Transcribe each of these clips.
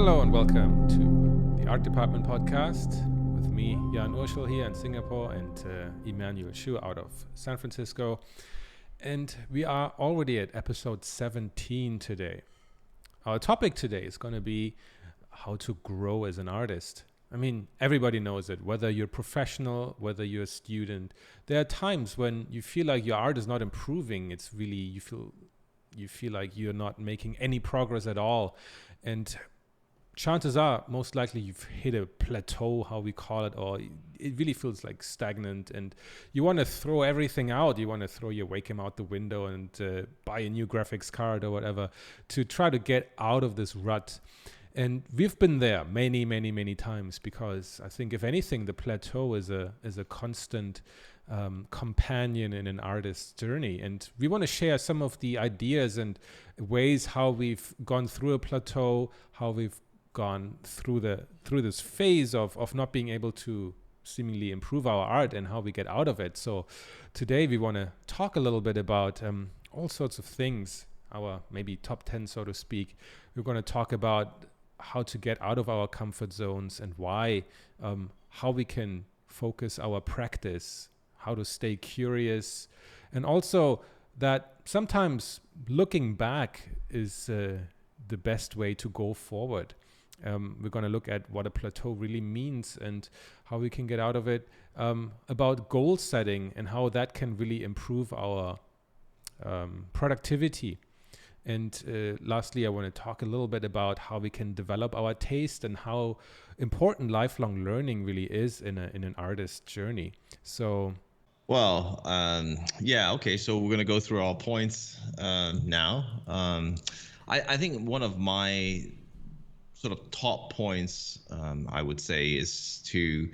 Hello and welcome to the Art Department podcast with me, Urschel here in Singapore, and Emmanuel Shiu out of San Francisco. And we are already at episode 17 today. Our topic today is going to be how to grow as an artist. I mean, everybody knows it, whether you're professional, whether you're a student. There are times when you feel like your art is not improving. It's really, you feel like you're not making any progress at all. And chances are, most likely you've hit a plateau, how we call it, or it really feels like stagnant, and you want to throw everything out. You want to throw your Wacom out the window and buy a new graphics card or whatever to try to get out of this rut. And we've been there many times, because I think, if anything, the plateau is a constant companion in an artist's journey. And we want to share some of the ideas and ways how we've gone through a plateau, how we've gone through this phase of not being able to seemingly improve our art, and how we get out of it. So today we want to talk a little bit about all sorts of things, our maybe top 10, so to speak. We're going to talk about how to get out of our comfort zones and why, how we can focus our practice, how to stay curious, and also that sometimes looking back is the best way to go forward. We're going to look at what a plateau really means and how we can get out of it, about goal setting and how that can really improve our productivity. And lastly, I want to talk a little bit about how we can develop our taste and how important lifelong learning really is in an artist's journey. So, well, okay. So we're going to go through all points now. I think one of my sort of top points, I would say, is to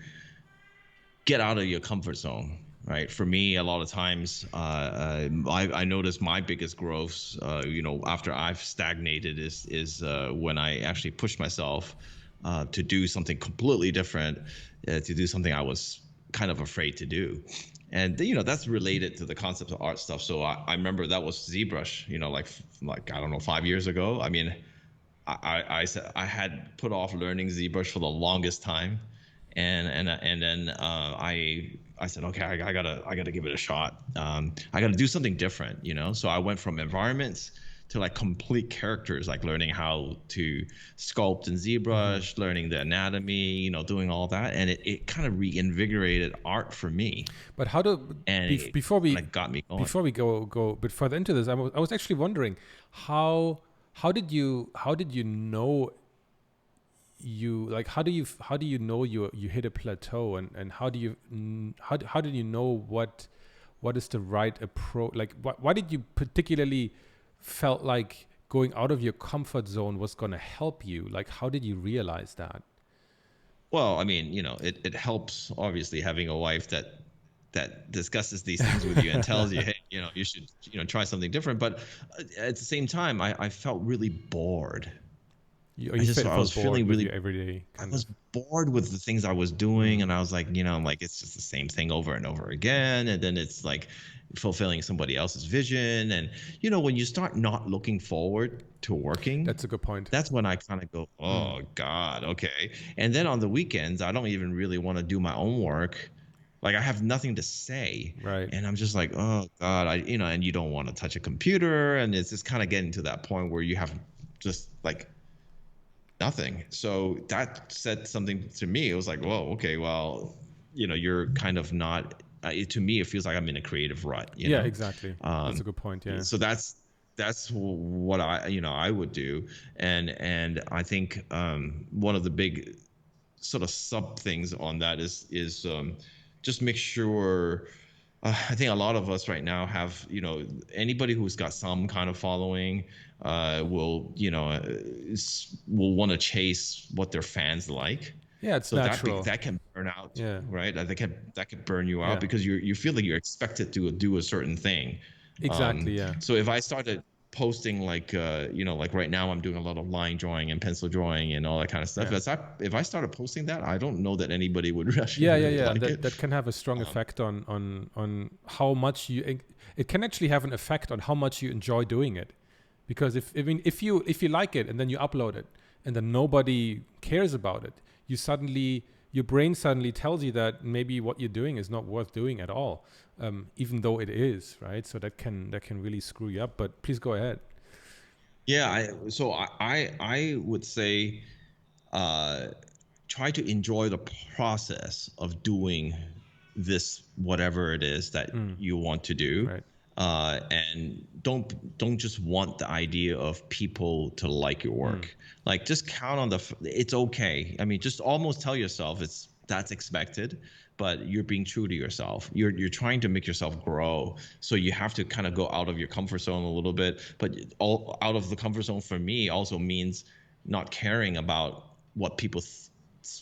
get out of your comfort zone. Right. For me, a lot of times, I notice my biggest growths, after I've stagnated is when I actually push myself to do something completely different, to do something I was kind of afraid to do. And, that's related to the concept of art stuff. So I remember that was ZBrush, like, I don't know, 5 years ago. I mean, I said I had put off learning ZBrush for the longest time. And then I said, okay, I gotta give it a shot. I gotta do something different, So I went from environments to like complete characters, like learning how to sculpt in ZBrush, learning the anatomy, doing all that, and it kind of reinvigorated art for me. But how do before we got me going. Before we go a bit further into this, I was actually wondering how did you know how do you know you hit a plateau, and how did you know what is the right approach? Like, why did you particularly felt like going out of your comfort zone was going to help you? Like, how did you realize that? Well, I mean, it helps, obviously, having a wife that discusses these things with you and tells you, hey, you should try something different. But at the same time, I felt really bored. I was feeling really every day. I was bored with the things I was doing, and I was like, it's just the same thing over and over again. And then it's like fulfilling somebody else's vision. And when you start not looking forward to working, that's a good point. That's when I kind of go, oh God, okay. And then on the weekends, I don't even really want to do my own work. Like, I have nothing to say. Right. And I'm just like, oh God, and you don't want to touch a computer, and it's just kind of getting to that point where you have just like nothing. So that said something to me. It was like, whoa, okay, well, you're kind of not. To me, it feels like I'm in a creative rut. You know? Exactly. That's a good point. Yeah. So that's what I would do, and I think one of the big sort of sub things on that is just make sure. I think a lot of us right now have, anybody who's got some kind of following will want to chase what their fans like. Yeah, it's natural. That can burn out. Yeah. Right. That can burn you out because you feel like you're expected to do a certain thing. Exactly. Yeah. So if I started posting like right now I'm doing a lot of line drawing and pencil drawing and all that kind of stuff. If I started posting that, I don't know that anybody would actually like it. That can have a strong effect on how much it can actually have an effect on how much you enjoy doing it. Because if you like it and then you upload it, and then nobody cares about it, your brain suddenly tells you that maybe what you're doing is not worth doing at all, even though it is, right? So that can really screw you up. But please go ahead. Yeah, I would say try to enjoy the process of doing this, whatever it is that you want to do. Right. And don't just want the idea of people to like your work. Like, just count on it's okay. I mean, just almost tell yourself that's expected, but you're being true to yourself. You're trying to make yourself grow. So you have to kind of go out of your comfort zone a little bit. But all out of the comfort zone for me also means not caring about what people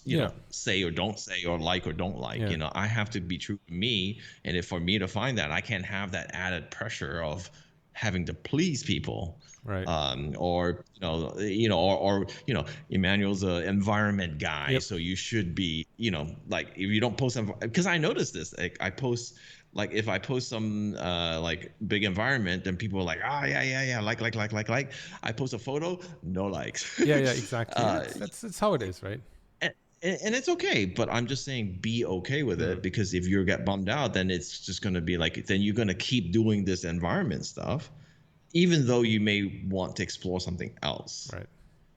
you know, say or don't say, or like or don't like. You know, I have to be true to me, and if for me to find that, I can't have that added pressure of having to please people, right? Or Emmanuel's an environment guy, so you should be, like, if you don't post, because I noticed this, like, I post, like, if I post some like big environment, then people are like, yeah, like. I post a photo, no likes. Yeah, exactly. That's how it is, right? And it's okay, but I'm just saying, be okay with it, because if you get bummed out, then it's just going to be like, then you're going to keep doing this environment stuff, even though you may want to explore something else. Right.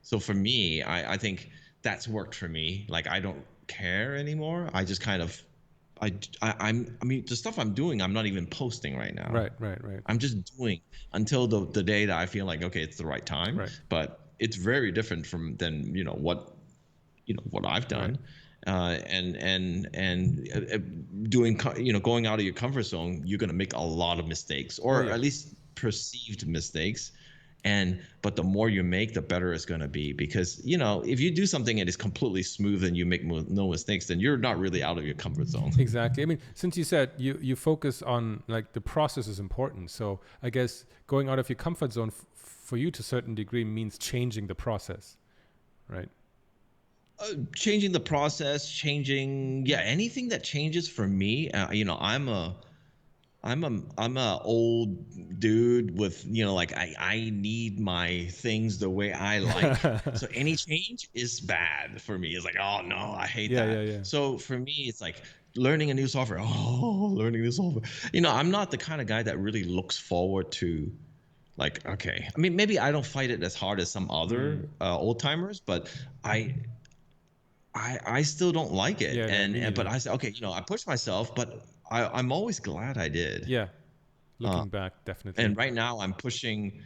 So for me, I think that's worked for me. Like, I don't care anymore. I just kind of, I mean, the stuff I'm doing, I'm not even posting right now. Right. I'm just doing until the day that I feel like, okay, it's the right time. Right. But it's very different than what I've done. Right. Doing, going out of your comfort zone, you're going to make a lot of mistakes, or at least perceived mistakes. But the more you make, the better it's going to be, because, if you do something and it's completely smooth and you make no mistakes, then you're not really out of your comfort zone. Exactly. I mean, since you said you focus on, like, the process is important, so I guess going out of your comfort zone for you to a certain degree means changing the process, right? Changing the process, anything that changes for me. I'm a old dude with, like, I need my things the way I like. So any change is bad for me. It's like, oh no, I hate that. Yeah. So for me, it's like learning a new software. Oh, learning new software. I'm not the kind of guy that really looks forward to, like, okay. I mean, maybe I don't fight it as hard as some other old timers, but I still don't like it. But I said, okay, I pushed myself, but I'm always glad I did. Yeah. Looking back, definitely. And right now I'm pushing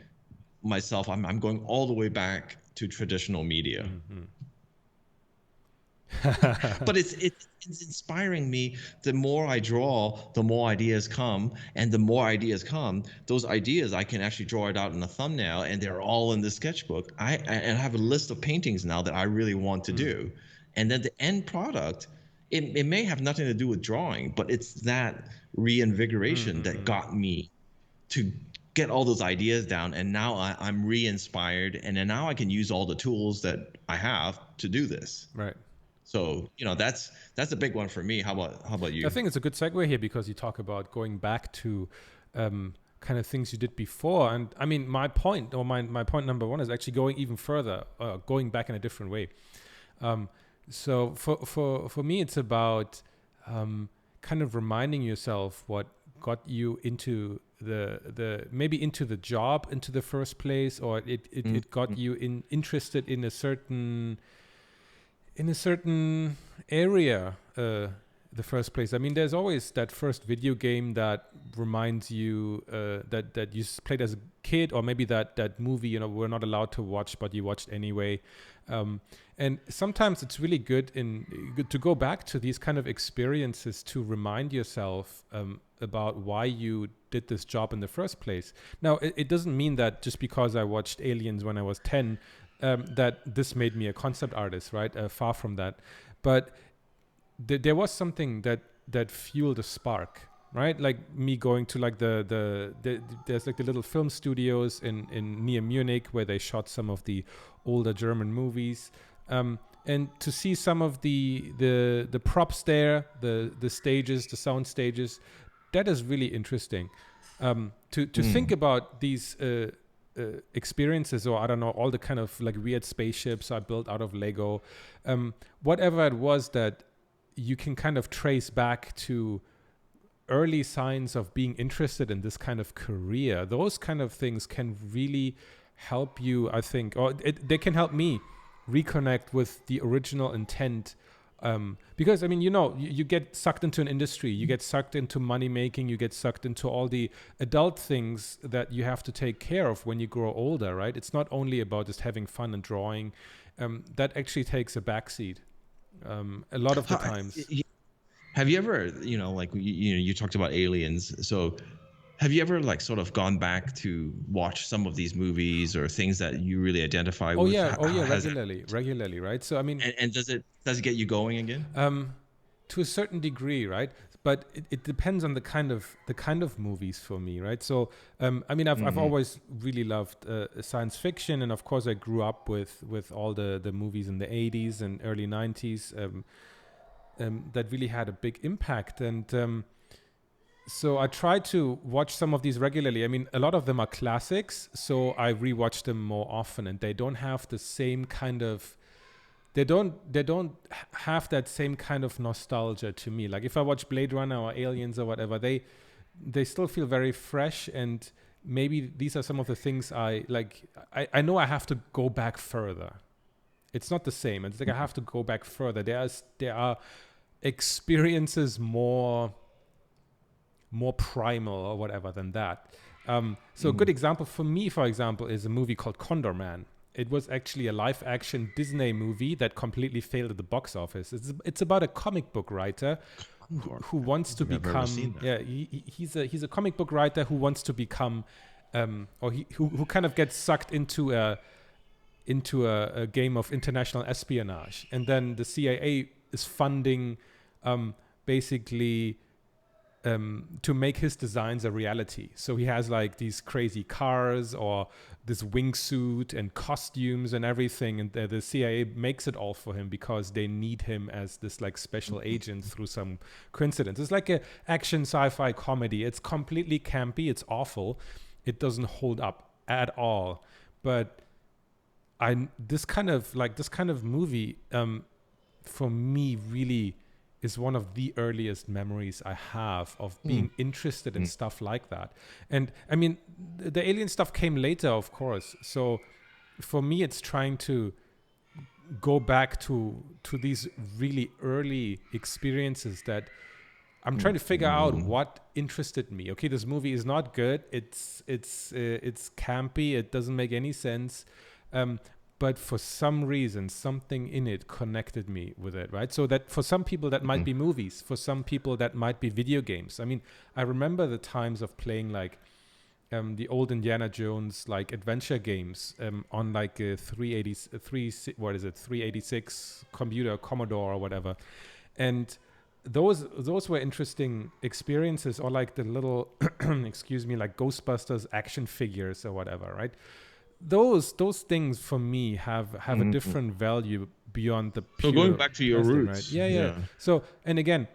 myself. I'm going all the way back to traditional media. But it's inspiring me. The more I draw, the more ideas come, and the more ideas come, those ideas I can actually draw it out in a thumbnail, and they're all in the sketchbook. I have a list of paintings now that I really want to do. And then the end product, it may have nothing to do with drawing, but it's that reinvigoration that got me to get all those ideas down. And now I'm re-inspired, and then now I can use all the tools that I have to do this. Right. So, that's a big one for me. How about you? I think it's a good segue here, because you talk about going back to kind of things you did before. And I mean, my point number one is actually going even further, going back in a different way. So for me, it's about kind of reminding yourself what got you into maybe into the job into the first place, or it got you interested in a certain area the first place. I mean, there's always that first video game that reminds you that you played as a kid, or maybe that movie we're not allowed to watch but you watched anyway. And sometimes it's really good to go back to these kind of experiences to remind yourself about why you did this job in the first place. Now, it doesn't mean that just because I watched Aliens when I was 10 that this made me a concept artist, right? Far from that. But there was something that fueled a spark, right? Like me going to like there's like the little film studios in near Munich where they shot some of the older German movies, and to see some of the props there, the stages, the sound stages, that is really interesting. To think about these experiences, or I don't know, all the kind of like weird spaceships I built out of Lego, whatever it was that you can kind of trace back to early signs of being interested in this kind of career. Those kind of things can really help you, I think, or they can help me reconnect with the original intent. Because I mean, you get sucked into an industry, you get sucked into money making, you get sucked into all the adult things that you have to take care of when you grow older, right? It's not only about just having fun and drawing. That actually takes a backseat a lot of the times. Have you ever, like you talked about aliens, so have you ever like sort of gone back to watch some of these movies or things that you really identify with? Regularly, right? So I mean, and does it get you going again? To a certain degree, right? But it depends on the kind of movies for me, right? So I mean, I've always really loved science fiction, and of course I grew up with all the movies in the 80s and early 90s that really had a big impact. And so I try to watch some of these regularly. I mean, a lot of them are classics, so I rewatch them more often, and they don't have the same kind of they don't have that same kind of nostalgia to me. Like if I watch Blade Runner or Aliens or whatever, they still feel very fresh, and maybe these are some of the things I like. I know I have to go back further. It's not the same. It's like I have to go back further. There are experiences more primal or whatever than that. So a good example for me, for example, is a movie called Condor Man. It was actually a live-action Disney movie that completely failed at the box office. It's about a comic book writer who wants to become. Yeah, he's a comic book writer who wants to become, who kind of gets sucked into a game of international espionage, and then the CIA is funding, basically. To make his designs a reality. So he has like these crazy cars or this wingsuit and costumes and everything, and the CIA makes it all for him because they need him as this like special agent through some coincidence. It's like a action sci-fi comedy. It's completely campy. It's awful. It doesn't hold up at all. But this kind of movie for me really is one of the earliest memories I have of being interested in stuff like that. And I mean, the alien stuff came later, of course. So for me, it's trying to go back to these really early experiences that I'm trying to figure out what interested me. Okay, this movie is not good. It's campy. It doesn't make any sense. But for some reason, something in it connected me with it, right? So that for some people, that might be movies. For some people, that might be video games. I mean, I remember the times of playing like the old Indiana Jones like adventure games on like a 386 computer, Commodore or whatever. And those were interesting experiences, or like the little, excuse me, like Ghostbusters action figures or whatever, right? Those things for me have a different value beyond the pure. So going back to your roots, right? Yeah. So, and again,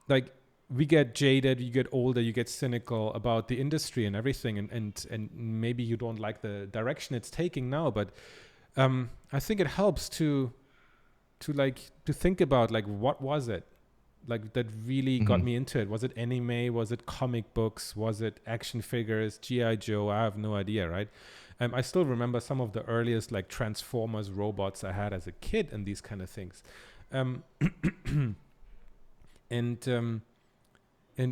like we get jaded, you get older, you get cynical about the industry and everything, and maybe you don't like the direction it's taking now, but I think it helps to think about like what was it like that really got me into it. Was it anime? Was it comic books? Was it action figures? G.I. Joe? I have no idea, right? I still remember some of the earliest like Transformers robots I had as a kid and these kind of things. And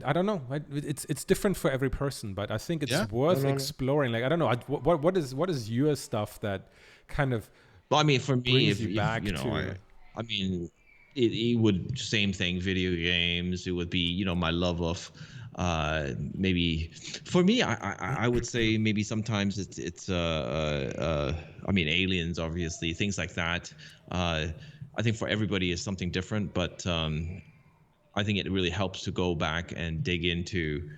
I don't know, it's different for every person, but I think it's worth exploring. Like, I don't know, what is your stuff that kind of well, I mean, for me, if back you know, to... I mean, it would, same thing, video games. It would be, my love of maybe for me, I would say maybe sometimes it's I mean, aliens, obviously, things like that. I think for everybody is something different, but I think it really helps to go back and dig into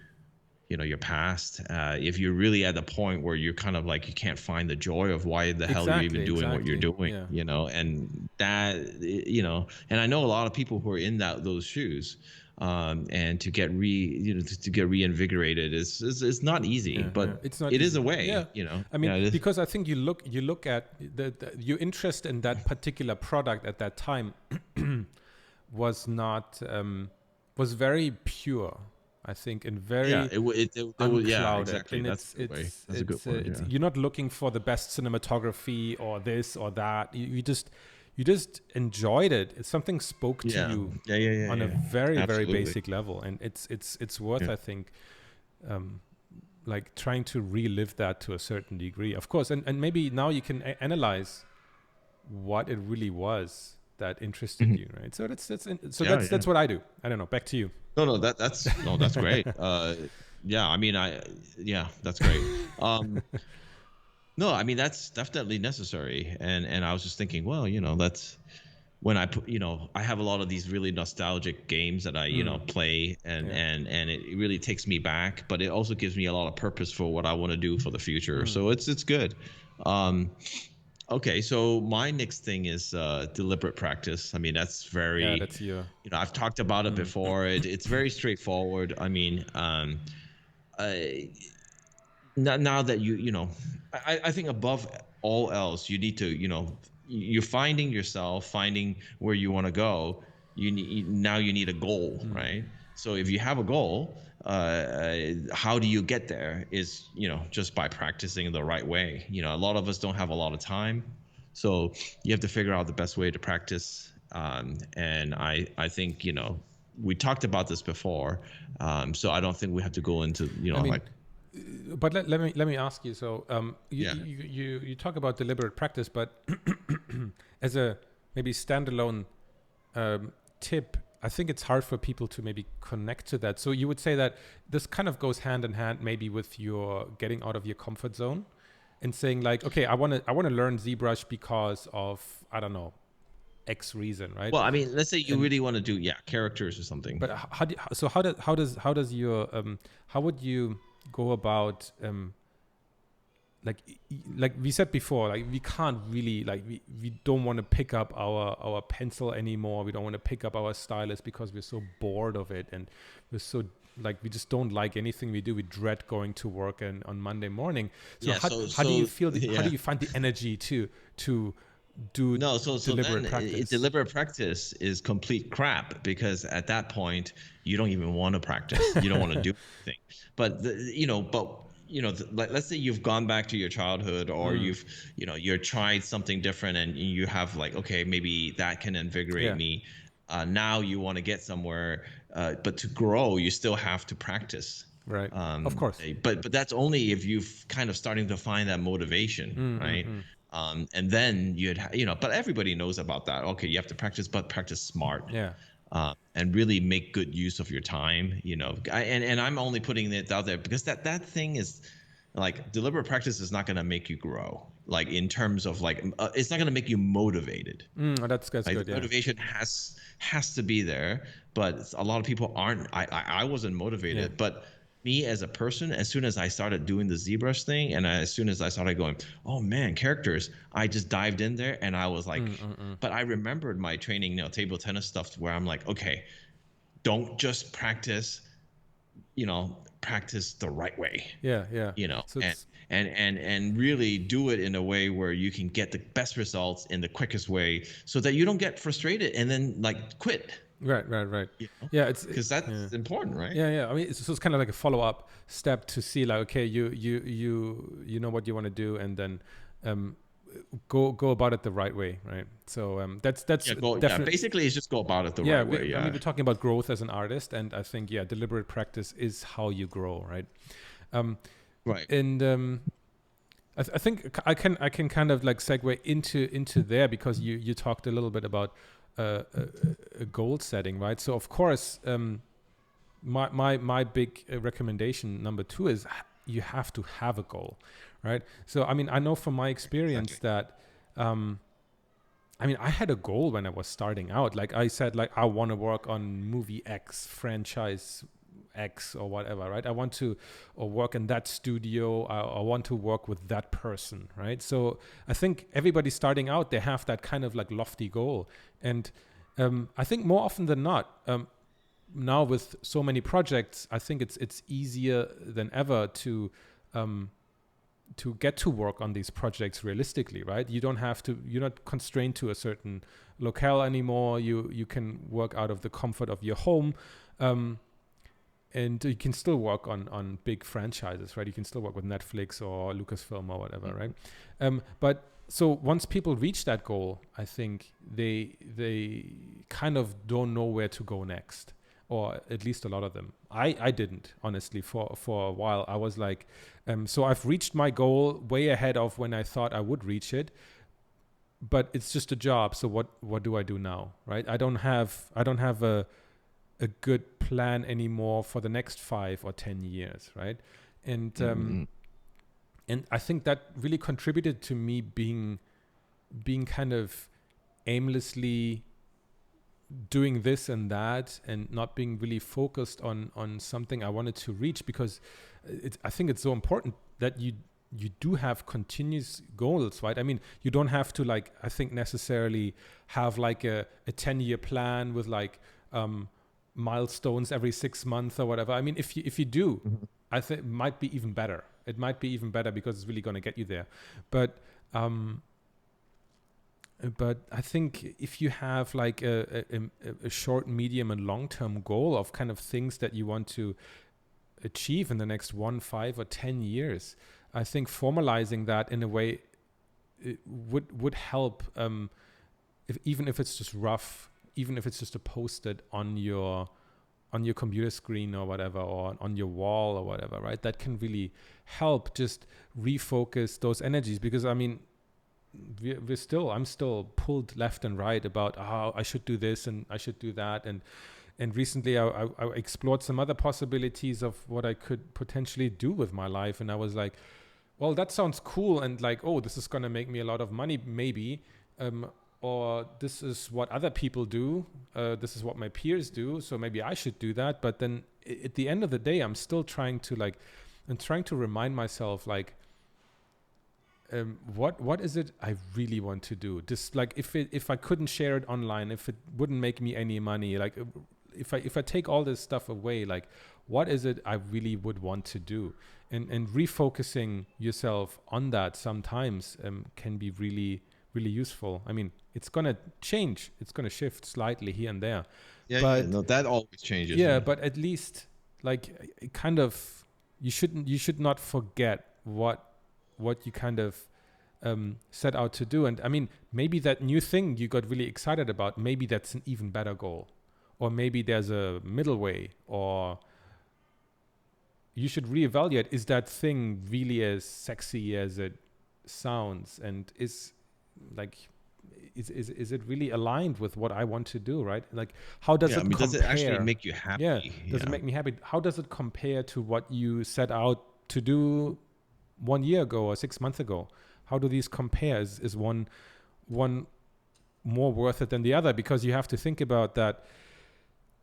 your past. If you're really at the point where you're kind of like you can't find the joy of why the hell you're even doing what you're doing, and that, and I know a lot of people who are in those shoes. and to get reinvigorated is not easy, but it's not it easy. is a way. Yeah. I mean, Yeah, because I think you look at your interest in that particular product at that time was not was very pure, I think, and very yeah, unclouded. exactly. And That's a good way. That's a good word. it's you're not looking for the best cinematography or this or that. You just enjoyed it. Something spoke to you on a very very basic level, and it's worth, I think, like trying to relive that to a certain degree, of course, and maybe now you can analyze what it really was that interested you, right? So that's what I do. I don't know. Back to you. That's great. Yeah, I mean, that's great. No, I mean, that's definitely necessary. And I was just thinking, well, that's when I put, I have a lot of these really nostalgic games that I, play, and it really takes me back, but it also gives me a lot of purpose for what I want to do for the future. So it's good. Okay, so my next thing is deliberate practice. I mean, that's very, that's your, I've talked about it before. It's very straightforward. I mean, now that I think above all else, you need to, you're finding yourself, finding where you want to go. You need a goal, right? So if you have a goal, how do you get there is, just by practicing the right way. A lot of us don't have a lot of time, so you have to figure out the best way to practice. And I think, we talked about this before, so I don't think we have to go into, but let me ask you. So you talk about deliberate practice, but as a maybe standalone tip, I think it's hard for people to maybe connect to that. So you would say that this kind of goes hand in hand maybe with your getting out of your comfort zone and saying like, okay, I want to learn ZBrush because of, I don't know, X reason, right? Well, I mean, let's say you really want to do characters or something. But how does your how would you go about like we said before, like we can't really, like we don't want to pick up our pencil anymore. We don't want to pick up our stylus because we're so bored of it, and we're so like we just don't like anything we do. We dread going to work and on Monday morning. So how do you feel? How do you find the energy to do deliberate practice? Deliberate practice is complete crap, because at that point you don't even want to practice. You don't want to do anything. But let's say you've gone back to your childhood, or you're tried something different, and you have like, okay, maybe that can invigorate me. Now you want to get somewhere, but to grow, you still have to practice. Right. Of course. But that's only if you've kind of starting to find that motivation, right? And then but everybody knows about that. Okay, you have to practice, but practice smart. Yeah. And really make good use of your time. And I'm only putting it out there because that thing is like, deliberate practice is not going to make you grow. Like in terms of like, it's not going to make you motivated. That's good. Motivation has to be there, but a lot of people aren't. I wasn't motivated, but me as a person, as soon as I started doing the ZBrush thing, and as soon as I started going, oh man, characters, I just dived in there, and I was like, but I remembered my training, table tennis stuff, where I'm like, okay, don't just practice, practice the right way. So and really do it in a way where you can get the best results in the quickest way, so that you don't get frustrated and then like quit. Right. Yeah, it's because that's important, right? Yeah. I mean, it's kind of like a follow-up step to see like, okay, you know what you want to do, and then go about it the right way, right? So that's definitely basically it's just go about it the right way. I mean, we're talking about growth as an artist, and I think deliberate practice is how you grow, right? Right. And I think I can kind of like segue into there, because you talked a little bit about a goal setting, right? So of course, my big recommendation number 2 is you have to have a goal, right? So I mean, I know from my experience that I mean, I had a goal when I was starting out. Like I said, like I want to work on movie X, franchise X, or whatever, right? I want to work in that studio. I want to work with that person, right? So I think everybody starting out, they have that kind of like lofty goal. And I think more often than not, now with so many projects, I think it's easier than ever to get to work on these projects realistically, right? You don't have to, you're not constrained to a certain locale anymore. You can work out of the comfort of your home, and you can still work on big franchises, right? You can still work with Netflix or Lucasfilm or whatever, right? But so once people reach that goal, I think they kind of don't know where to go next, or at least a lot of them. I didn't, honestly, for a while. I was like, so I've reached my goal way ahead of when I thought I would reach it, but it's just a job. So what do I do now, right? I don't have a good plan anymore for the next 5 or 10 years, right? And and I think that really contributed to me being kind of aimlessly doing this and that, and not being really focused on something I wanted to reach, because I think it's so important that you do have continuous goals, right? I mean, you don't have to, like, I think necessarily have like a 10-year plan with like milestones every 6 months or whatever. I mean, if you do, I think it might be even better. It might be even better because it's really going to get you there. But I think if you have like a short, medium, and long-term goal of kind of things that you want to achieve in the next 1, 5, or 10 years, I think formalizing that in a way it would help. Even if it's just rough, even if it's just a post-it on your computer screen or whatever, or on your wall or whatever, right? That can really help just refocus those energies, because I mean, I'm still pulled left and right about how I should do this and I should do that, and recently I explored some other possibilities of what I could potentially do with my life, and I was like, well, that sounds cool, and like, oh, this is gonna make me a lot of money, maybe, or this is what other people do, this is what my peers do, so maybe I should do that. But then at the end of the day, I'm still trying to remind myself, like, what is it I really want to do? Just like, if I couldn't share it online, if it wouldn't make me any money, like if I take all this stuff away, like, what is it I really would want to do? And refocusing yourself on that sometimes can be really, really useful. I mean, it's gonna change, it's gonna shift slightly here and there. But no, that always changes. yeah, but at least, like, it kind of, you should not forget what you kind of set out to do. And I mean, maybe that new thing you got really excited about, maybe that's an even better goal, or maybe there's a middle way, or you should reevaluate, is that thing really as sexy as it sounds, and is it really aligned with what I want to do, right? Like, how does it compare? Does it actually make you happy? Yeah, does it make me happy? How does it compare to what you set out to do 1 year ago or 6 months ago? How do these compare? Is one more worth it than the other? Because you have to think about that.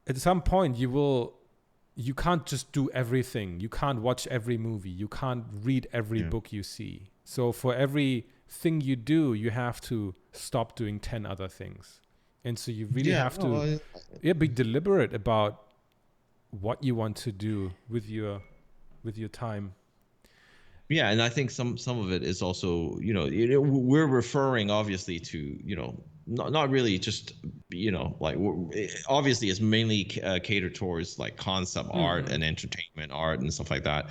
At some point, you can't just do everything. You can't watch every movie. You can't read every book you see. So for every thing you do, you have to stop doing 10 other things. And so you really have to be deliberate about what you want to do with your time. Yeah, and I think some of it is also, we're referring obviously to, not really just, like, obviously it's mainly catered towards like concept art and entertainment art and stuff like that,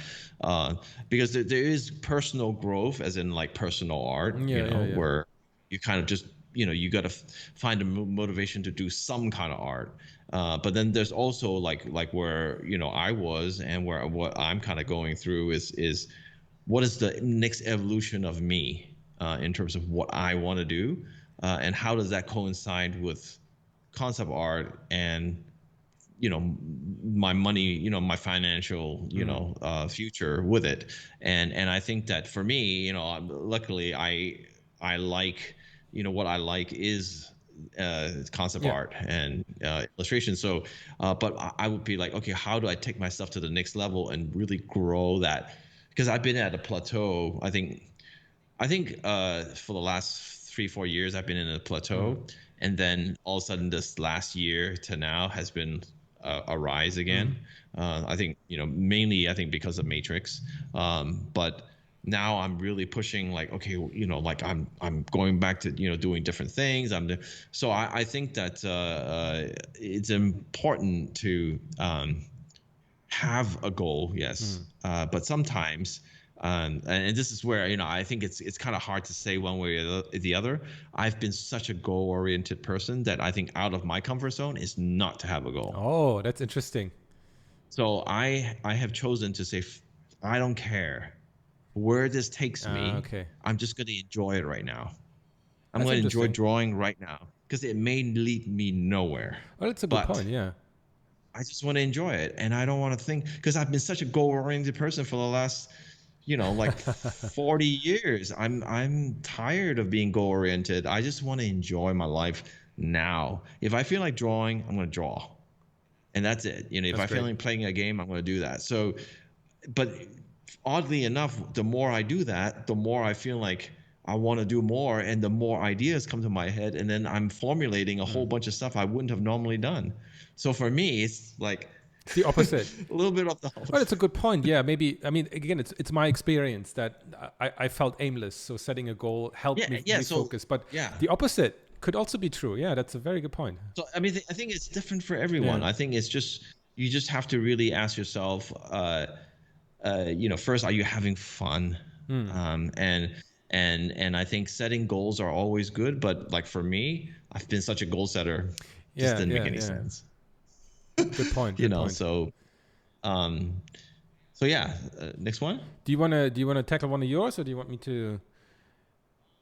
because there is personal growth, as in like personal art, where you kind of just, you got to find a motivation to do some kind of art. But then there's also like where, I was, and where what I'm kind of going through is what is the next evolution of me in terms of what I want to do, and how does that coincide with concept art and, my money, my financial, future with it. And I think that for me, luckily I like, what I like is concept art and illustration. So, but I would be like, okay, how do I take myself to the next level and really grow that? Because I've been at a plateau. I think for the last 3-4 years I've been in a plateau, and then all of a sudden this last year to now has been arise again. I think, mainly I think because of Matrix. But now I'm really pushing, like, okay, like I'm going back to, doing different things. So I think that it's important to have a goal, yes, but sometimes, and this is where, I think it's kind of hard to say one way or the other. I've been such a goal-oriented person that I think out of my comfort zone is not to have a goal. Oh, that's interesting. So I have chosen to say, I don't care where this takes me. Okay. I'm just going to enjoy it right now. I'm That's going to enjoy interesting. drawing right now because it may lead me nowhere. Well, that's a good But point. Yeah. I just want to enjoy it, and I don't want to think, because I've been such a goal-oriented person for the last, like 40 years. I'm tired of being goal-oriented. I just want to enjoy my life now. If I feel like drawing, I'm going to draw, and that's it. If That's I feel great. like playing a game, I'm going to do that. So, but oddly enough, the more I do that, the more I feel like I want to do more, and the more ideas come to my head, and then I'm formulating a whole bunch of stuff I wouldn't have normally done. So for me, it's like It's the opposite. a little bit of the whole. Well, it's a good point. Yeah, maybe. I mean, again, it's my experience that I felt aimless. So setting a goal helped me So refocus. But yeah. the opposite could also be true. Yeah, that's a very good point. So I mean, I think it's different for everyone. Yeah. I think it's just, you just have to really ask yourself, first, are you having fun? And I think setting goals are always good, but like for me, I've been such a goal setter, just Yeah. didn't make Yeah. any Yeah. sense. Good point. Good point. So yeah, next one. Do you wanna tackle one of yours, or do you want me to?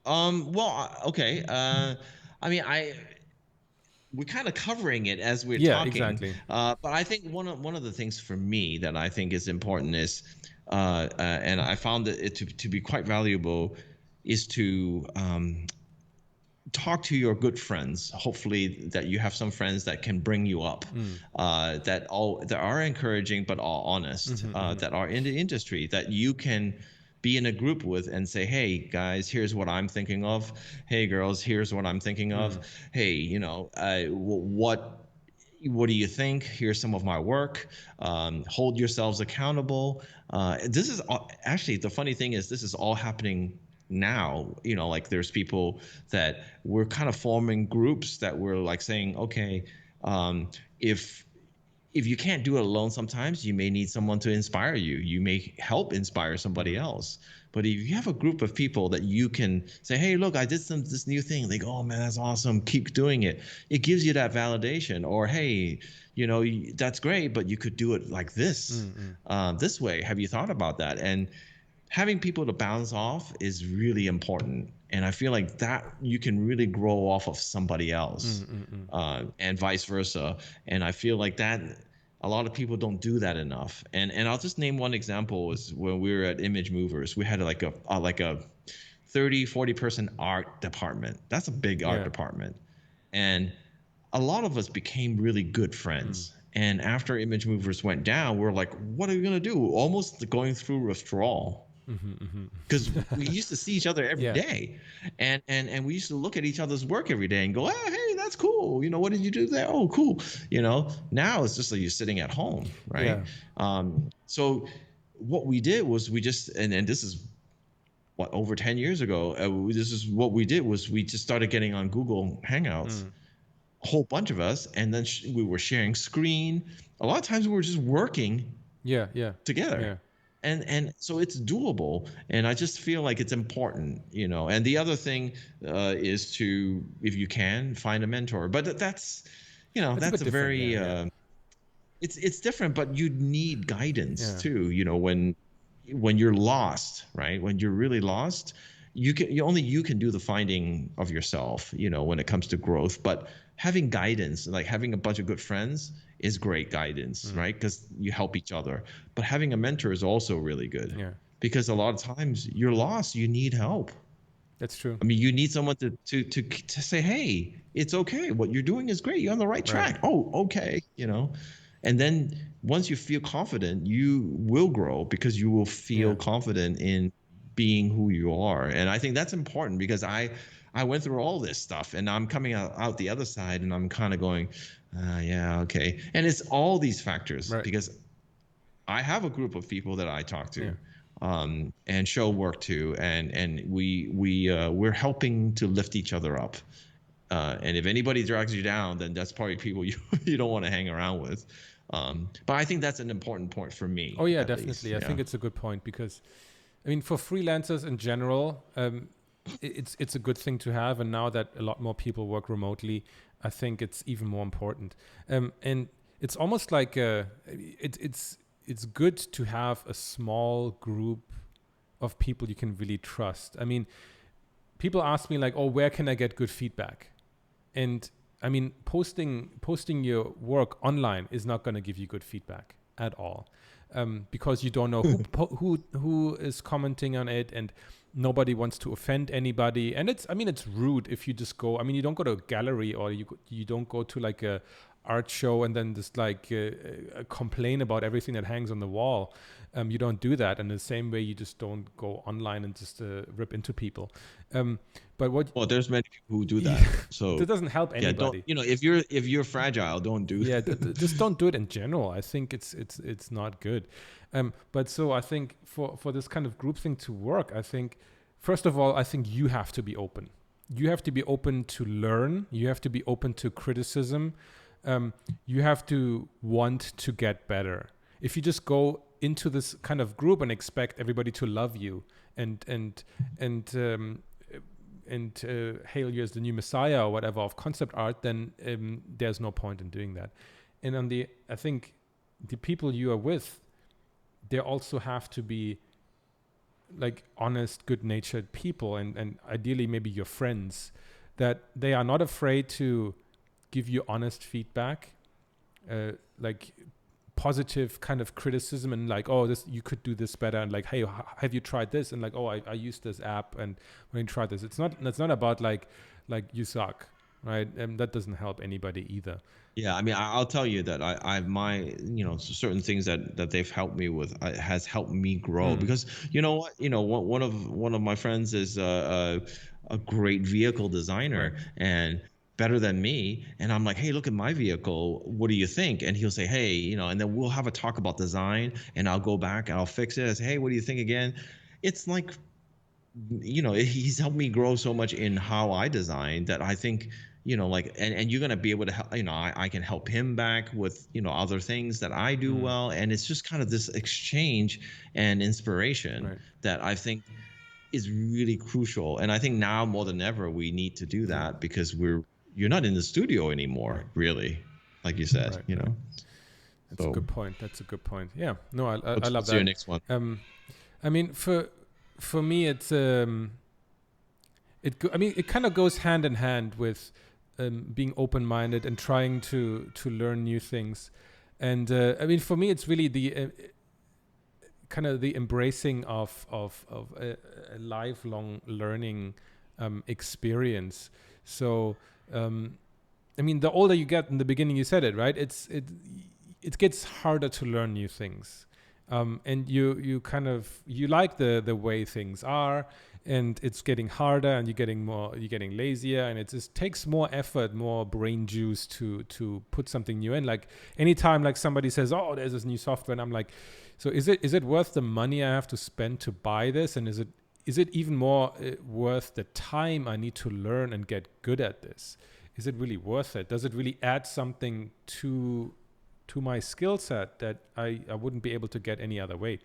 Well, okay. I mean, we're kind of covering it as we're Yeah, talking. exactly. But I think one of the things for me that I think is important is, and I found it to be quite valuable, is to talk to your good friends. Hopefully that you have some friends that can bring you up, that are encouraging but are honest, that are in the industry, that you can be in a group with and say, hey guys, here's what I'm thinking of. Hey girls, here's what I'm thinking of. Hey, what do you think? Here's some of my work. Hold yourselves accountable. This is actually, the funny thing is, this is all happening now. Like there's people that we're kind of forming groups that we're like saying, okay, if you can't do it alone, sometimes you may need someone to inspire you. You may help inspire somebody else. But if you have a group of people that you can say, hey, look, I did this new thing. They go, oh man, that's awesome. Keep doing it. It gives you that validation. Or, hey, that's great, but you could do it like this, this way. Have you thought about that? And having people to bounce off is really important. And I feel like that you can really grow off of somebody else, and vice versa. And I feel like that a lot of people don't do that enough. And I'll just name one example. Was when we were at Image Movers, we had like a 30-40 person art department. That's a big art department. And a lot of us became really good friends. And after Image Movers went down, we're like, what are we going to do? Almost going through withdrawal. Because we used to see each other every day, and we used to look at each other's work every day and go, oh, hey, that's cool. What did you do there? Oh, cool. Now it's just like you're sitting at home, right? So what we did was we just, and this is what, over 10 years ago, this is what we did, was we just started getting on Google Hangouts, a whole bunch of us, and then we were sharing screen. A lot of times we were just working together. And so it's doable, and I just feel like it's important, And the other thing is to, if you can, find a mentor. But that's a very it's different. But you need guidance too. When you're lost, right? When you're really lost, you can do the finding of yourself. When it comes to growth, but having guidance, like having a bunch of good friends, is great guidance, right? Because you help each other. But having a mentor is also really good, because a lot of times you're lost, you need help. That's true. I mean, you need someone to say, hey, it's okay, what you're doing is great, you're on the right track. Oh, okay, And then once you feel confident, you will grow, because you will feel confident in being who you are. And I think that's important because I went through all this stuff and I'm coming out the other side and I'm kind of going, yeah, okay. And it's all these factors because I have a group of people that I talk to and show work to, and we're helping to lift each other up. And if anybody drags you down, then that's probably people you don't want to hang around with. But I think that's an important point for me. Oh yeah, definitely. I think it's a good point because, I mean, for freelancers in general, it's a good thing to have. And now that a lot more people work remotely, I think it's even more important. And it's almost like it's good to have a small group of people you can really trust. I mean, people ask me like, oh, where can I get good feedback? And I mean, posting your work online is not going to give you good feedback at all, because you don't know who is commenting on it, and nobody wants to offend anybody. And it's rude if you just go. I mean, you don't go to a gallery or you don't go to like a art show and then just like complain about everything that hangs on the wall. You don't do that. In the same way, you just don't go online and just rip into people. But well, there's many people who do that. So it doesn't help anybody. If you're fragile, don't do that. Just don't do it in general. I think it's not good. But so I think for this kind of group thing to work, I think first of all, I think you have to be open. You have to be open to learn. You have to be open to criticism. You have to want to get better. If you just go into this kind of group and expect everybody to love you and hail you as the new messiah or whatever of concept art, then there's no point in doing that. And I think the people you are with, they also have to be like honest, good-natured people, and ideally maybe your friends, that they are not afraid to give you honest feedback, like positive kind of criticism, and like, oh, this, you could do this better, and like, hey, have you tried this? And like, oh, I used this app and when you try this, it's not about like you suck, right? And that doesn't help anybody either. Yeah, I mean, I'll tell you that certain things that they've helped me with has helped me grow, because one of my friends is a great vehicle designer and better than me, and I'm like, hey, look at my vehicle, what do you think? And he'll say, hey, and then we'll have a talk about design, and I'll go back and I'll fix it. I say, hey, what do you think again? It's like, he's helped me grow so much in how I design that I think, and you're going to be able to help, I can help him back with, other things that I do well. And it's just kind of this exchange and inspiration that I think is really crucial. And I think now more than ever, we need to do that because you're not in the studio anymore, really, like you said, That's a good point. That's a good point. Yeah, no, I love that. What's your next one? I mean, for me, it's it kind of goes hand in hand with being open-minded and trying to learn new things. And I mean, for me, it's really the kind of the embracing of a lifelong learning experience. So, I mean, the older you get, in the beginning you said it, right? It gets harder to learn new things. And you like the way things are, and it's getting harder, and you're getting lazier, and it just takes more effort, more brain juice to put something new in. Like anytime like somebody says, oh, there's this new software, and I'm like, so is it worth the money I have to spend to buy this? And is it even more worth the time I need to learn and get good at this? Is it really worth it? Does it really add something to my skill set that I wouldn't be able to get any other way?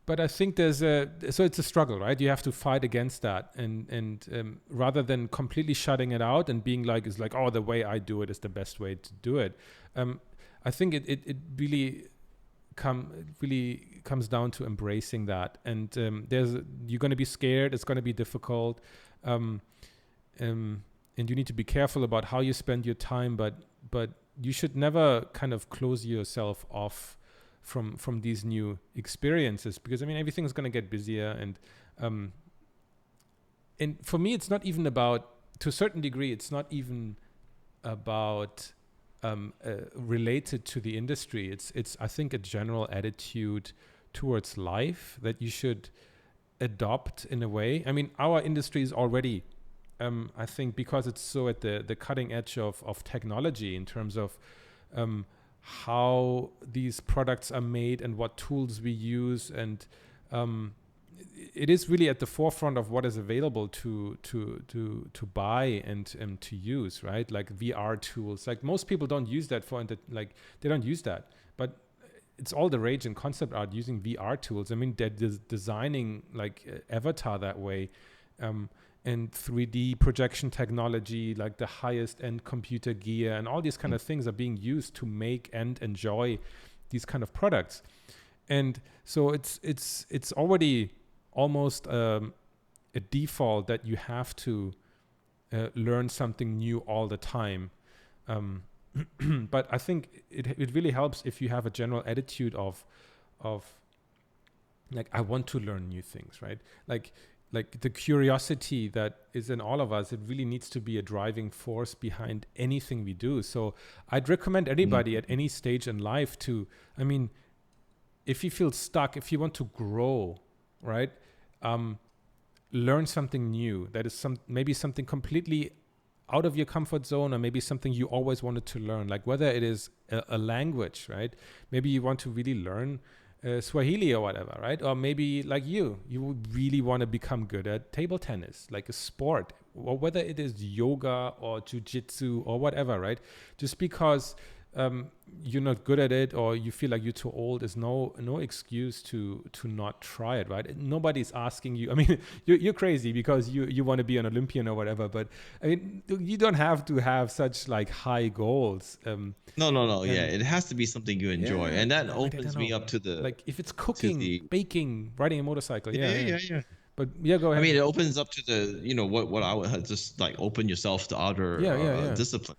But I think so it's a struggle, right? You have to fight against that, and rather than completely shutting it out and being like, it's like, oh, the way I do it is the best way to do it. I think it really comes down to embracing that, and you're going to be scared. It's going to be difficult, and you need to be careful about how you spend your time. But you should never kind of close yourself off from these new experiences, because I mean, everything's going to get busier, and for me, it's not even about, to a certain degree, it's not even about related to the industry. It's I think a general attitude towards life, that you should adopt in a way. I mean, our industry is already, I think, because it's so at the cutting edge of technology in terms of how these products are made and what tools we use, and it is really at the forefront of what is available to buy and to use, right? Like VR tools. Like most people don't use that they don't use that, but it's all the rage in concept art using VR tools. I mean, they're designing like avatar that way, and 3D projection technology, like the highest end computer gear, and all these kind of things are being used to make and enjoy these kind of products. And so it's already almost a default that you have to learn something new all the time. But I think it really helps if you have a general attitude of like, I want to learn new things, right? Like the curiosity that is in all of us, it really needs to be a driving force behind anything we do. So I'd recommend anybody at any stage in life to, I mean, if you feel stuck, if you want to grow, right? Learn something new that is maybe something completely out of your comfort zone, or maybe something you always wanted to learn, like whether it is a language, right? Maybe you want to really learn Swahili or whatever, right? Or maybe like you would really want to become good at table tennis, like a sport, or whether it is yoga or jujitsu or whatever, right? Just because you're not good at it or you feel like you're too old is no excuse to not try it, right? Nobody's asking you. I mean, you're crazy because you want to be an Olympian or whatever, but I mean, you don't have to have such like high goals. No. Yeah, it has to be something you enjoy, and that opens me up to the, like if it's cooking, baking, riding a motorcycle. Yeah. But go I ahead. mean, it opens up to the, what I would just like open yourself to other disciplines.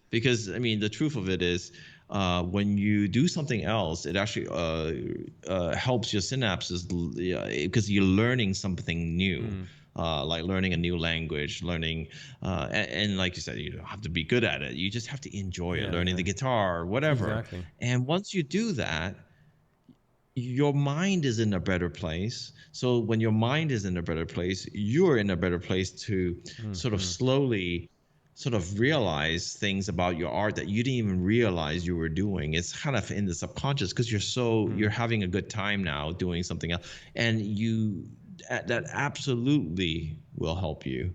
Because I mean, the truth of it is, when you do something else, it actually helps your synapses, because you're learning something new, like learning a new language, learning, and like you said, you don't have to be good at it. You just have to enjoy it, learning the guitar, whatever. Exactly. And once you do that, your mind is in a better place. So when your mind is in a better place, you're in a better place to sort of slowly sort of realize things about your art that you didn't even realize you were doing. It's kind of in the subconscious because you're having a good time now doing something else, and that absolutely will help you,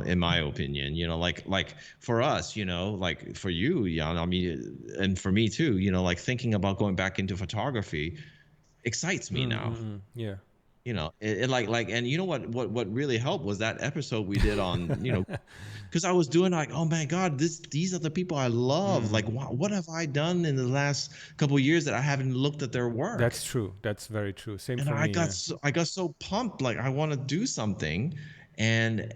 in my opinion. Like for us, like for you, Jan, I mean, and for me too, like thinking about going back into photography excites me now. Yeah. It like, and you know what really helped was that episode we did on, because I was doing like, oh my God, these are the people I love. Like, what have I done in the last couple of years that I haven't looked at their work? That's true. That's very true. Same And for me. I got so pumped, like I want to do something, and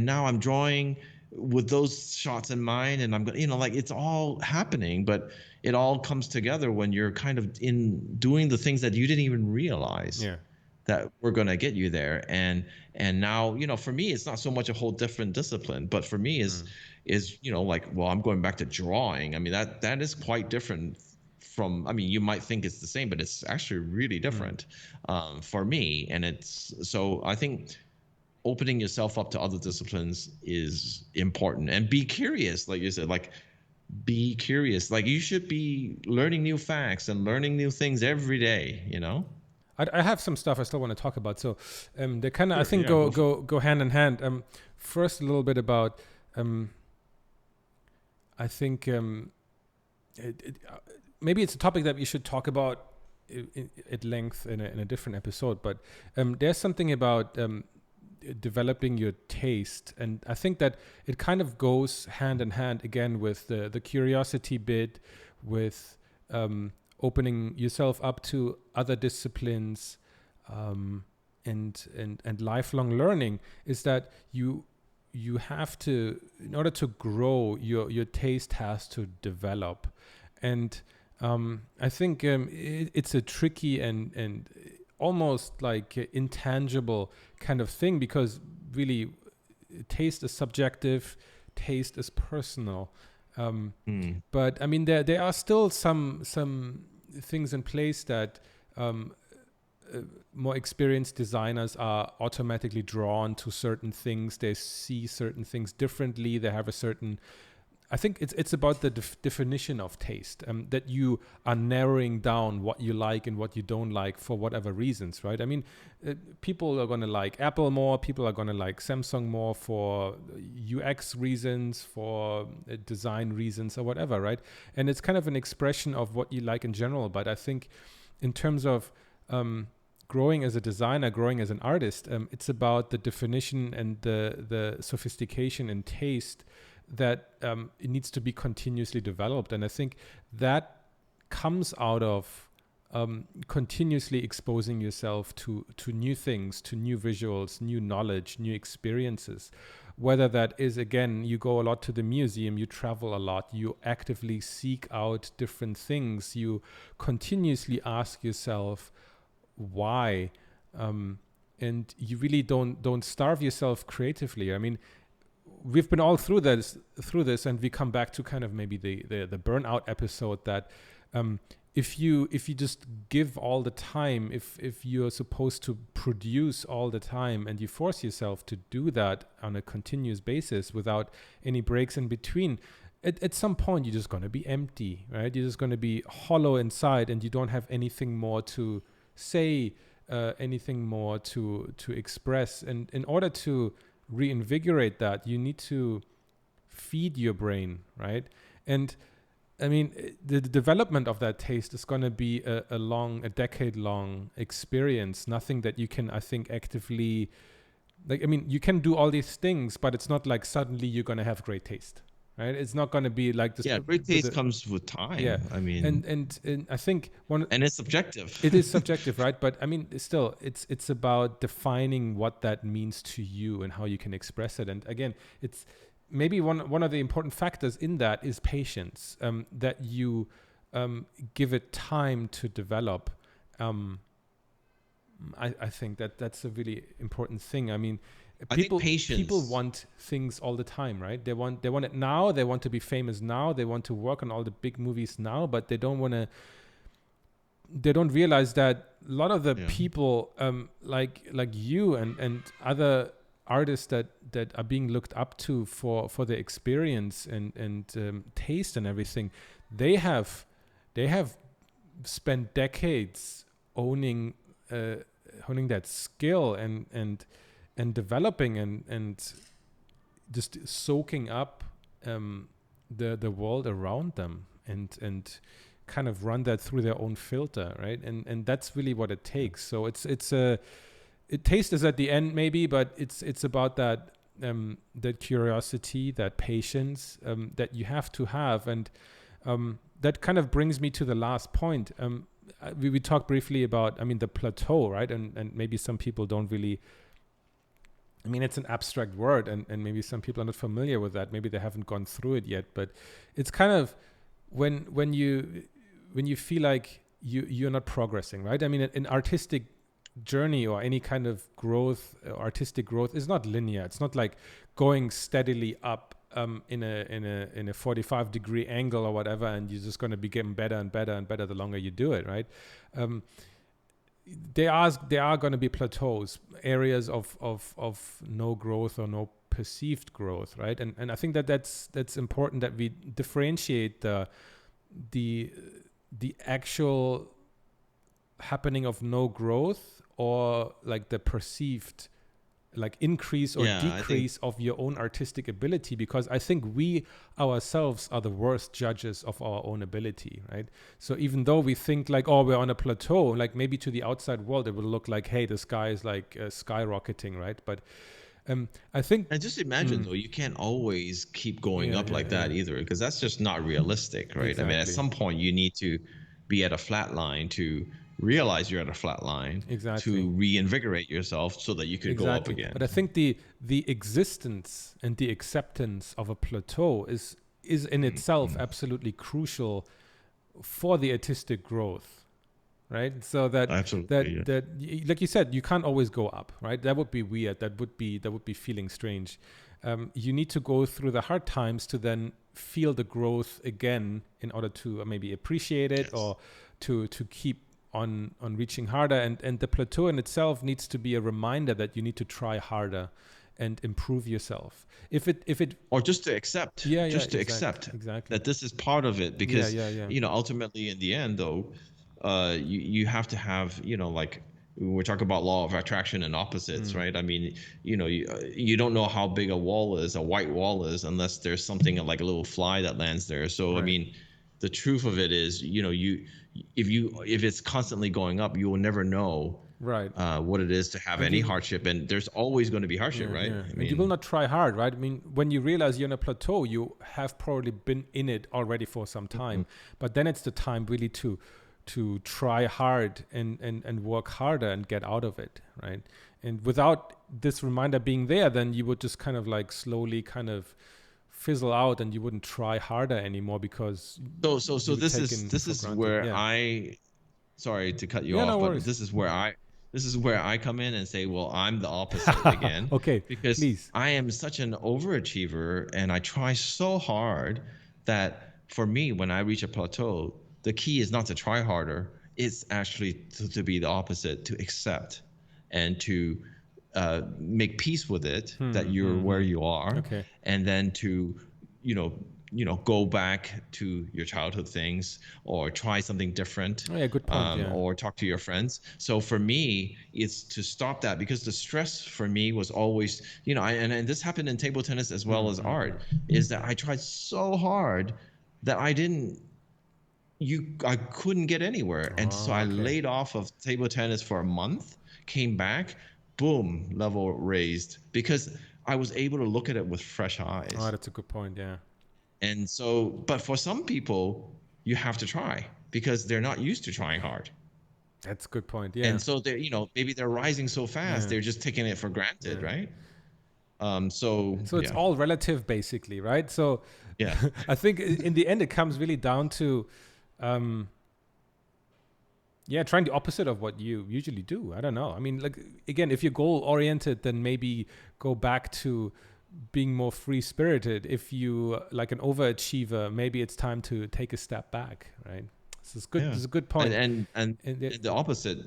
now I'm drawing with those shots in mind, and I'm going, like it's all happening, but it all comes together when you're kind of in doing the things that you didn't even realize that were going to get you there. And now, for me, it's not so much a whole different discipline, but for me is like, well, I'm going back to drawing. I mean, that is quite different from, I mean, you might think it's the same, but it's actually really different for me. And so I think opening yourself up to other disciplines is important, and be curious. Like you said, like, be curious. Like, you should be learning new facts and learning new things every day, I have some stuff I still want to talk about. So they kind of, I think, go hand in hand. First, a little bit about, I think maybe it's a topic that we should talk about at length in a different episode. But there's something about developing your taste, and I think that it kind of goes hand in hand again with the curiosity bit, with opening yourself up to other disciplines, and lifelong learning, is that you have to, in order to grow, your taste has to develop. And I think it's a tricky and almost like intangible kind of thing, because really taste is subjective, taste is personal. But I mean, there are still some things in place that more experienced designers are automatically drawn to certain things. They see certain things differently. They have a certain, I think it's about the definition of taste, that you are narrowing down what you like and what you don't like for whatever reasons, right? I mean, people are going to like Apple more, people are going to like Samsung more for UX reasons, for design reasons or whatever, right? And it's kind of an expression of what you like in general. But I think in terms of growing as a designer, growing as an artist, it's about the definition and the sophistication and taste that it needs to be continuously developed. And I think that comes out of continuously exposing yourself to new things, to new visuals, new knowledge, new experiences. Whether that is, again, you go a lot to the museum, you travel a lot, you actively seek out different things, you continuously ask yourself why, and you really don't starve yourself creatively. I mean, we've been all through this, and we come back to kind of maybe the burnout episode that if you just give all the time, if you're supposed to produce all the time and you force yourself to do that on a continuous basis without any breaks in between, at some point you're just going to be empty, right? You're just going to be hollow inside, and you don't have anything more to say, anything more to express. And in order to reinvigorate that, you need to feed your brain, right? And I mean, the development of that taste is going to be a decade-long experience. Nothing that you can, I think, actively, like, I mean, you can do all these things, but it's not like suddenly you're going to have great taste, right? It's not going to be like this. Yeah, great taste comes with time. Yeah, I mean, and I think and it's subjective. It is subjective, right? But I mean, still, it's about defining what that means to you and how you can express it. And again, it's maybe one of the important factors in that is patience, that you give it time to develop. I think that's a really important thing. I mean, people want things all the time, right? They want it now. They want to be famous now. They want to work on all the big movies now, but they don't realize that a lot of the people like you and other artists that are being looked up to for their experience and taste and everything, they have spent decades owning that skill and developing and just soaking up the world around them and kind of run that through their own filter, right? And that's really what it takes. So taste is at the end maybe, but it's about that curiosity, that patience that you have to have. And that kind of brings me to the last point. We talked briefly about, I mean, the plateau, right? And maybe some people don't really, I mean, it's an abstract word, and maybe some people are not familiar with that. Maybe they haven't gone through it yet, but it's kind of when you feel like you're not progressing, right? I mean, an artistic journey or any kind of growth, artistic growth, is not linear. It's not like going steadily up in a 45-degree angle or whatever, and you're just going to be getting better and better and better the longer you do it, right? There are going to be plateaus, areas of no growth or no perceived growth, right? And I think that's important that we differentiate the actual happening of no growth or like the perceived like increase or decrease of your own artistic ability, because I think we ourselves are the worst judges of our own ability, right? So even though we think like, oh, we're on a plateau, like maybe to the outside world it will look like, hey, the sky is like skyrocketing, right? But I think, and just imagine though, you can't always keep going up like that either, because that's just not realistic, right? Exactly. I mean, at some point you need to be at a flat line to realize you're at a flat line, to reinvigorate yourself so that you could go up again. But I think the existence and the acceptance of a plateau is in itself absolutely crucial for the artistic growth, right? So that like you said, you can't always go up, right? That would be weird. That would be feeling strange. You need to go through the hard times to then feel the growth again in order to maybe appreciate it or to keep on reaching harder, and the plateau in itself needs to be a reminder that you need to try harder and improve yourself. If it or just to accept, exactly that this is part of it, because ultimately in the end though, you have to have, like we're talking about law of attraction and opposites, right? I mean, you don't know how big a white wall is, unless there's something like a little fly that lands there. So I mean, the truth of it is, if it's constantly going up, you will never know what it is to have any hardship, and there's always going to be hardship, right? I mean, and you will not try hard, right? I mean, when you realize you're on a plateau, you have probably been in it already for some time, but then it's the time really to try hard and work harder and get out of it, right? And without this reminder being there, then you would just kind of like slowly kind of fizzle out, and you wouldn't try harder anymore, because so this is where sorry to cut you off, no but worries. this is where I come in and say, well, I'm the opposite again. Okay, because please. I am such an overachiever, and I try so hard that for me, when I reach a plateau, the key is not to try harder. It's actually to be the opposite, to accept and to make peace with it, that you're where you are, and then to go back to your childhood things, or try something different. Good point. Or talk to your friends. So for me, it's to stop that, because the stress for me was always, and this happened in table tennis as well as art, is that I tried so hard that I couldn't get anywhere. And so I laid off of table tennis for a month, came back, boom, level raised, because I was able to look at it with fresh eyes. Oh, that's a good point. Yeah. And so, but for some people, you have to try, because they're not used to trying hard. That's a good point. Yeah. And so they're, maybe they're rising so fast, they're just taking it for granted, right? So it's all relative, basically, right? So I think in the end, it comes really down to, trying the opposite of what you usually do. I don't know. I mean, like, again, if you're goal oriented, then maybe go back to being more free spirited. If you like an overachiever, maybe it's time to take a step back, right? This is good. This is a good point. And the opposite,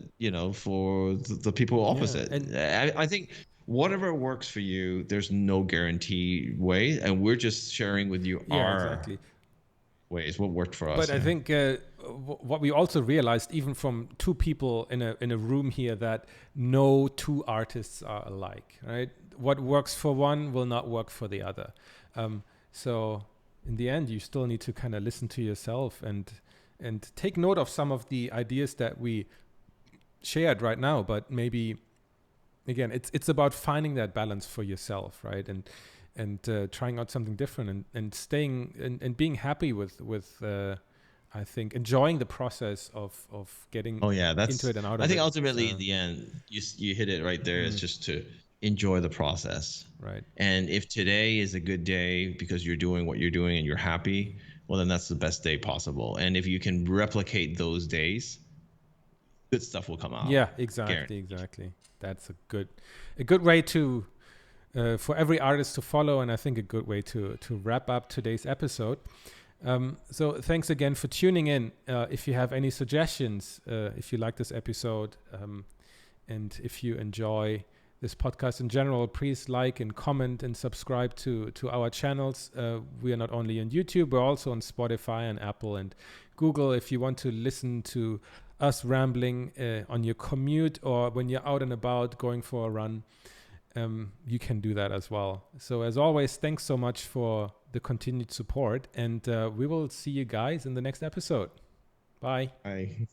for the people opposite. I think whatever works for you, there's no guarantee way, and we're just sharing with you our ways, what worked for us. But I think what we also realized, even from two people in a room here, that no two artists are alike, right? What works for one will not work for the other. So in the end, you still need to kind of listen to yourself and take note of some of the ideas that we shared right now. But maybe, again, it's about finding that balance for yourself, right? And trying out something different, and staying and being happy with I think enjoying the process of getting into it and out of it. I think ultimately in the end, you hit it right there. It's just to enjoy the process. Right. And if today is a good day because you're doing what you're doing and you're happy, well, then that's the best day possible. And if you can replicate those days, good stuff will come out. Yeah, exactly. That's a good way to for every artist to follow, and I think a good way to wrap up today's episode. So thanks again for tuning in. If you have any suggestions, if you like this episode, and if you enjoy this podcast in general, please like and comment and subscribe to our channels. We are not only on YouTube, we're also on Spotify and Apple and Google. If you want to listen to us rambling on your commute, or when you're out and about going for a run, you can do that as well. So as always, thanks so much for the continued support, and we will see you guys in the next episode. Bye. Bye.